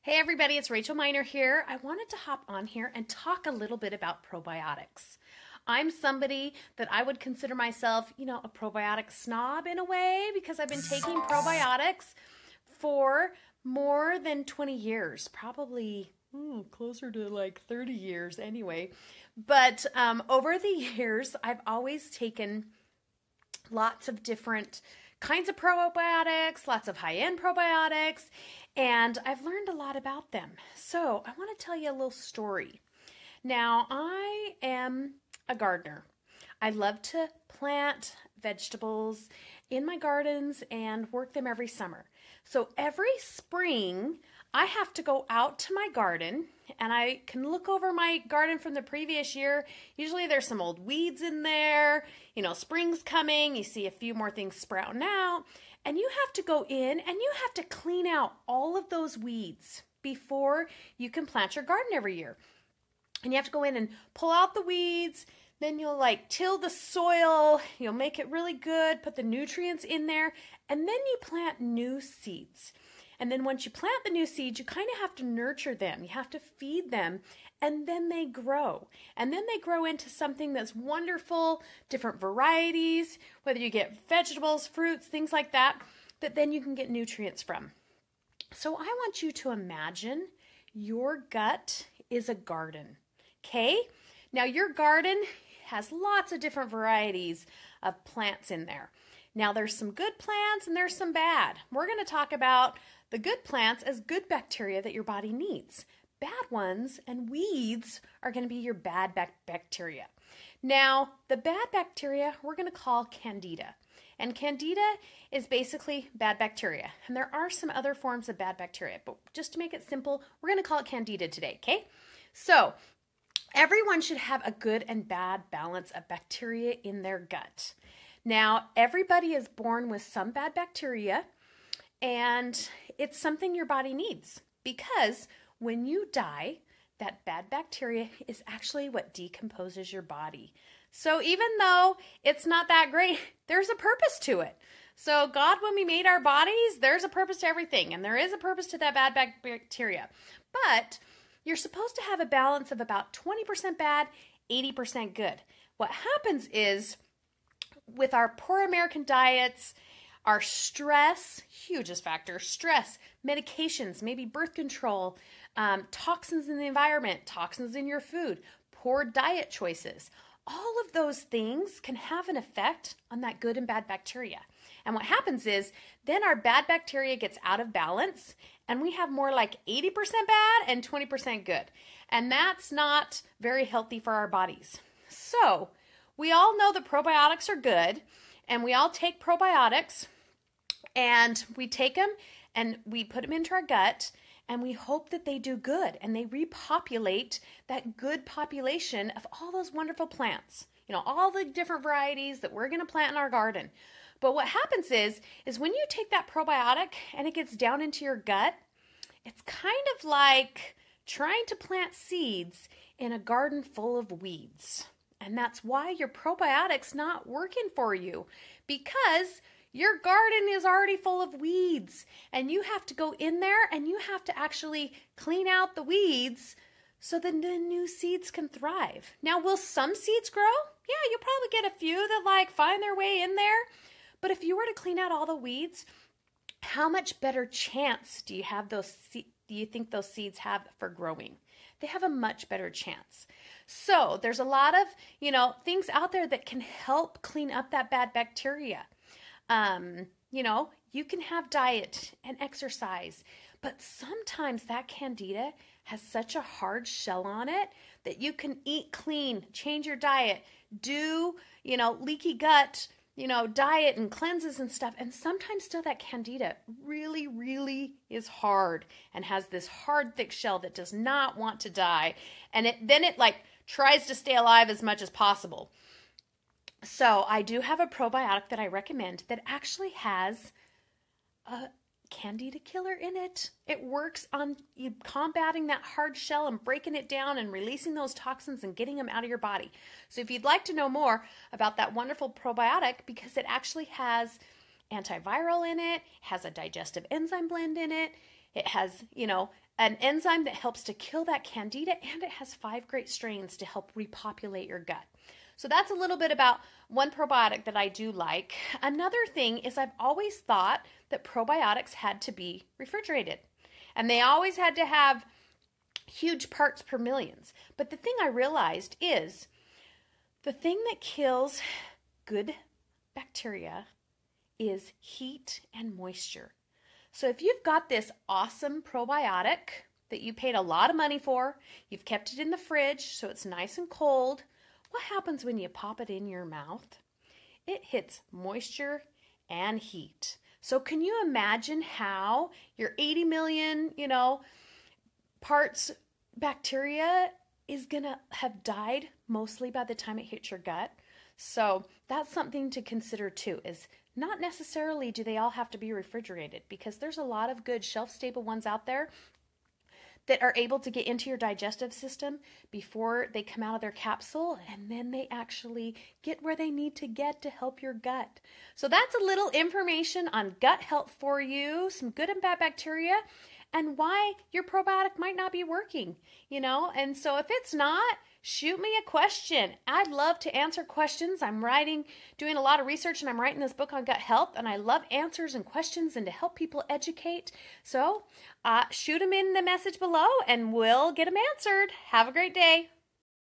Hey everybody, it's Rachel Miner here. I wanted to hop on here and talk a little bit about probiotics. I'm somebody that I would consider myself, a probiotic snob in a way because I've been taking probiocs for more than 20 years, probably closer to like 30 years anyway. But over the years, I've always taken lots of different kinds of probiotics, lots of high-end probiotics, and I've learned a lot about them. So I want to tell you a little story. Now, I am a gardener. I love to plant vegetables in my gardens and work them every summer. So every spring, I have to go out to my garden and I can look over my garden from the previous year. Usually there's some old weeds in there. Spring's coming. You see a few more things sprouting out. And you have to go in and you have to clean out all of those weeds before you can plant your garden every year. And you have to go in and pull out the weeds. Then you'll till the soil. You'll make it really good. Put the nutrients in there. And then you plant new seeds. And then once you plant the new seeds, you kind of have to nurture them. You have to feed them, and then they grow. And then they grow into something that's wonderful, different varieties, whether you get vegetables, fruits, things like that, that then you can get nutrients from. So I want you to imagine your gut is a garden, okay? Now your garden has lots of different varieties of plants in there. Now there's some good plants and there's some bad. We're going to talk about the good plants as good bacteria that your body needs. Bad ones and weeds are going to be your bad bacteria. Now, the bad bacteria we're going to call Candida. And Candida is basically bad bacteria. And there are some other forms of bad bacteria, but just to make it simple, we're going to call it Candida today, okay? So, everyone should have a good and bad balance of bacteria in their gut. Now, everybody is born with some bad bacteria, and it's something your body needs because when you die, that bad bacteria is actually what decomposes your body. So even though it's not that great, there's a purpose to it. So God, when we made our bodies, there's a purpose to everything, and there is a purpose to that bad bacteria. But you're supposed to have a balance of about 20% bad, 80% good. What happens is with our poor American diets, our stress, hugest factor, stress, medications, maybe birth control, toxins in the environment, toxins in your food, poor diet choices. All of those things can have an effect on that good and bad bacteria. And what happens is then our bad bacteria gets out of balance and we have more like 80% bad and 20% good. And that's not very healthy for our bodies. So we all know that probiotics are good and we all take probiotics. And we take them and we put them into our gut and we hope that they do good and they repopulate that good population of all those wonderful plants, all the different varieties that we're going to plant in our garden. But what happens is when you take that probiotic and it gets down into your gut, it's kind of like trying to plant seeds in a garden full of weeds. And that's why your probiotic's not working for you because your garden is already full of weeds and you have to go in there and you have to actually clean out the weeds so that the new seeds can thrive. Now, will some seeds grow? Yeah, you'll probably get a few that find their way in there. But if you were to clean out all the weeds, how much better chance do you think those seeds have for growing? They have a much better chance. So there's a lot of, things out there that can help clean up that bad bacteria. You can have diet and exercise, but sometimes that candida has such a hard shell on it that you can eat clean, change your diet, do, leaky gut, diet and cleanses and stuff. And sometimes still that candida really, really is hard and has this hard, thick shell that does not want to die. And it tries to stay alive as much as possible. So I do have a probiotic that I recommend that actually has a candida killer in it. It works on you combating that hard shell and breaking it down and releasing those toxins and getting them out of your body. So if you'd like to know more about that wonderful probiotic, because it actually has antiviral in it, has a digestive enzyme blend in it, It has, an enzyme that helps to kill that candida, and it has 5 great strains to help repopulate your gut. So that's a little bit about one probiotic that I do like. Another thing is I've always thought that probiotics had to be refrigerated, and they always had to have huge parts per millions. But the thing I realized is the thing that kills good bacteria is heat and moisture. So if you've got this awesome probiotic that you paid a lot of money for, you've kept it in the fridge so it's nice and cold, what happens when you pop it in your mouth? It hits moisture and heat. So can you imagine how your 80 million, parts bacteria is going to have died mostly by the time it hits your gut? So that's something to consider too, is not necessarily do they all have to be refrigerated, because there's a lot of good shelf-stable ones out there that are able to get into your digestive system before they come out of their capsule, and then they actually get where they need to get to help your gut. So that's a little information on gut health for you, some good and bad bacteria, and why your probiotic might not be working, And so if it's not, shoot me a question. I'd love to answer questions. I'm doing a lot of research, and I'm writing this book on gut health, and I love answers and questions and to help people educate. So shoot them in the message below, and we'll get them answered. Have a great day.